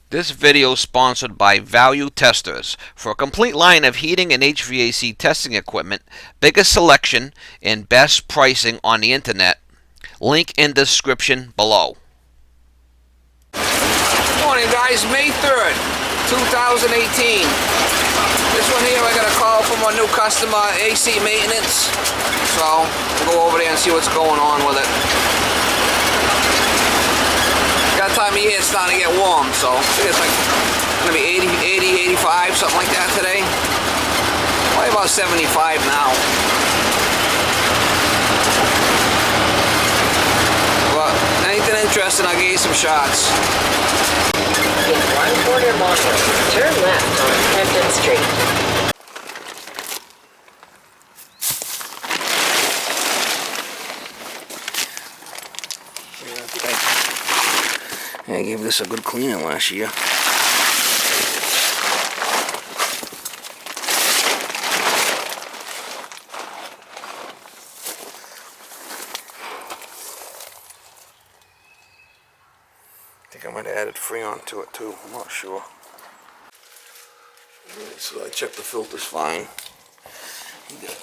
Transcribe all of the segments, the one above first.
This video is sponsored by Value Testers. For a complete line of heating and HVAC testing equipment, biggest selection, and best pricing on the internet, link in description below. Good morning, guys. May 3rd, 2018. This one here, I got a call from a new customer, AC maintenance. So, we'll go over there and see what's going on with it. That time of year it's starting to get warm, so I think it's like gonna be 80, 85, something like that today. Probably about 75 now. But anything interesting, I'll get you some shots. In 1/4 mile, turn left on Hampton Street. I gave this a good cleaning last year. I think I might have added Freon to it too, I'm not sure. So I checked the filters fine.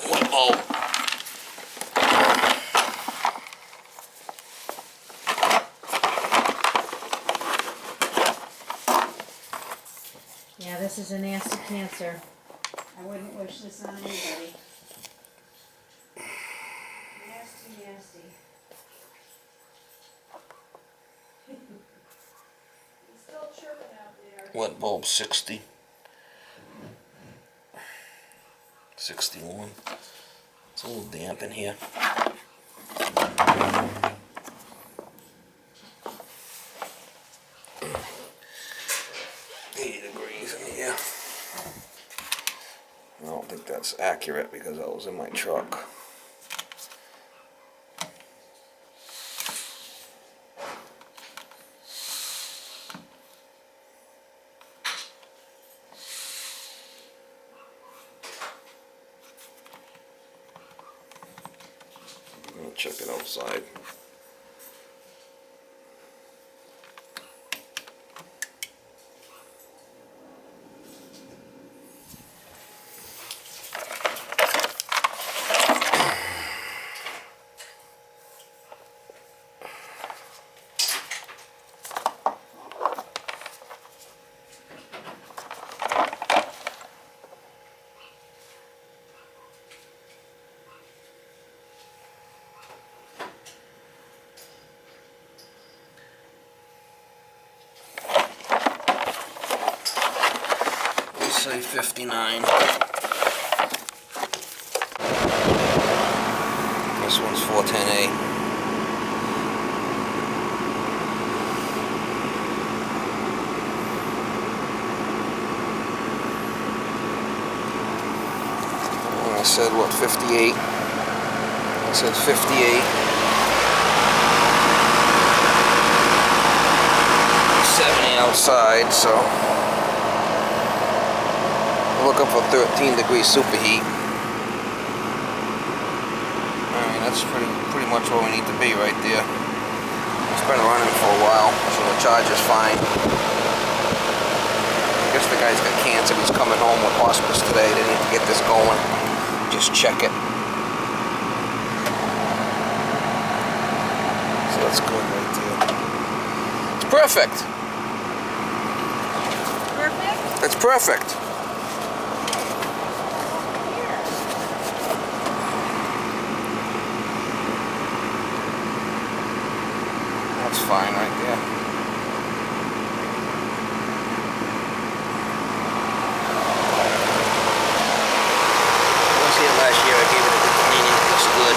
One bulb. Yeah, this is a nasty cancer. I wouldn't wish this on anybody. Nasty, nasty. He's still chirping out there. What bulb? 60? 61. It's a little damp in here. 80 degrees in here. I don't think that's accurate because I was in my truck. I'm gonna check it outside. Say 59. This one's 410A. And I said what, 58? I said 58. 70 outside, so looking for 13 degree superheat. Alright, that's pretty much where we need to be right there. It's been running for a while, so the charge is fine. I guess the guy's got cancer. He's coming home with hospice today. They need to get this going. Just check it. So that's good right there. It's perfect. Perfect? It's perfect. That's fine right there. I was here last year, I gave it a good cleaning, it looks good.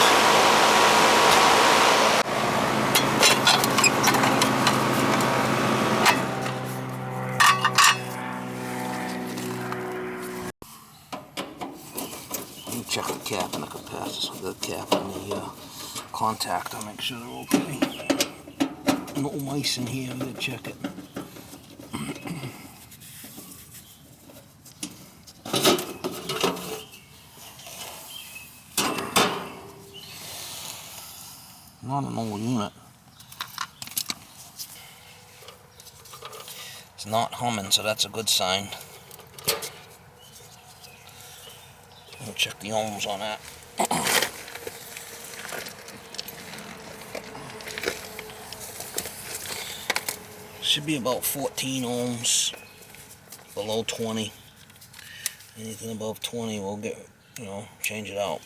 Let me check the cap and the capacitor, the cap and the contactor, make sure they're okay. No mice in here, I'm gonna check it. Not an old unit. It's not humming, so that's a good sign. We'll check the ohms on that. Should be about 14 ohms, below 20. Anything above 20, we'll get, change it out.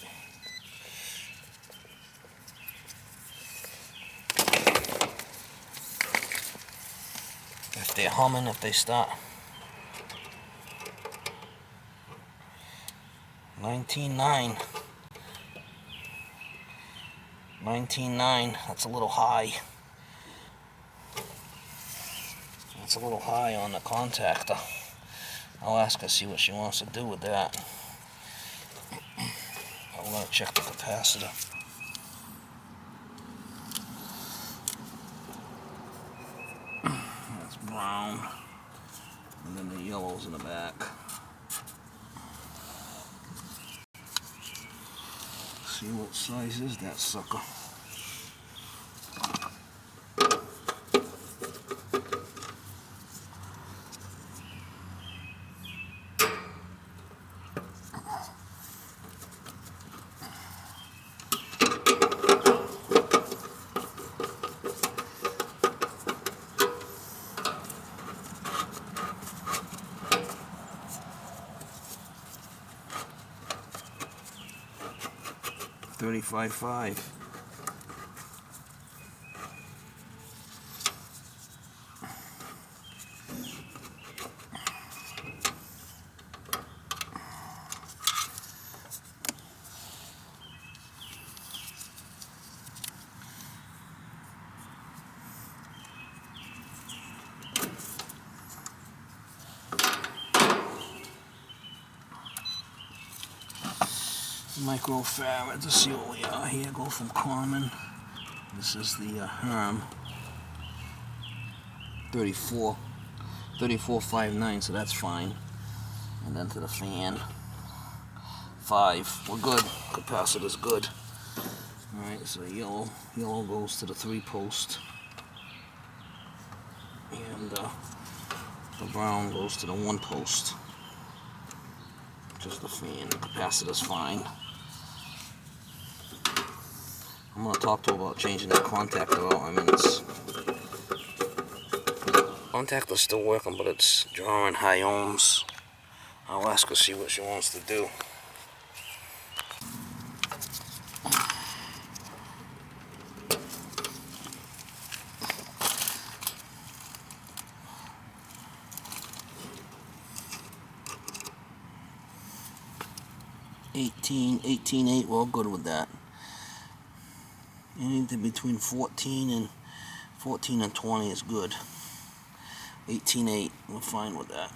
If they're humming, if they start. 19.9. 19.9, that's a little high. That's a little high on the contactor. I'll ask her, see what she wants to do with that. I'm going to check the capacitor. That's brown. And then the yellow's in the back. See what size is that sucker. $35.5. Microfarad, to see what we are here. Go from common. This is the Herm 34.59, so that's fine. And then to the fan 5. We're good. Capacitor's good. Alright, so yellow goes to the 3-post. And the brown goes to the 1-post. Just the fan. The capacitor's fine. I'm going to talk to her about changing that contactor out. Contactor's still working, but it's drawing high ohms. I'll ask her, see what she wants to do. $18.8, well, good with that. Anything between 14 and 20 is good. 18.8, we're fine with that.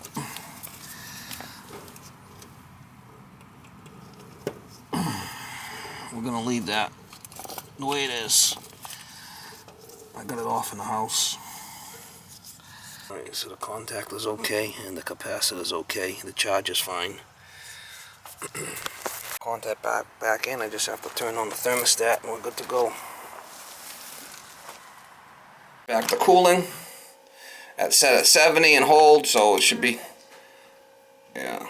We're gonna leave that the way it is. I got it off in the house. Alright, so the contactor's okay and the capacitor's okay. The charge is fine. Contact back in, I just have to turn on the thermostat and we're good to go. Back to cooling. That's set at 70 and hold, so it should be, yeah.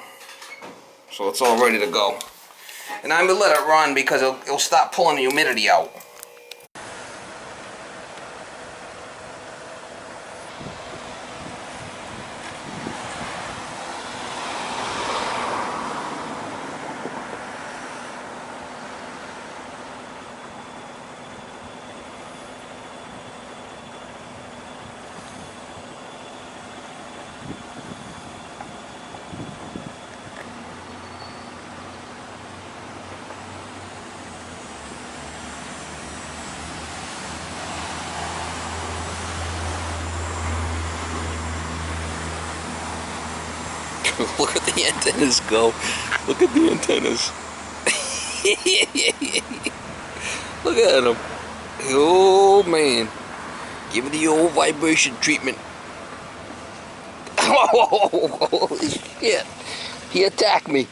So it's all ready to go. And I'm gonna let it run because it'll stop pulling the humidity out. Look at the antennas go. Look at the antennas. Look at them. Oh man. Give it the old vibration treatment. Oh, holy shit. He attacked me.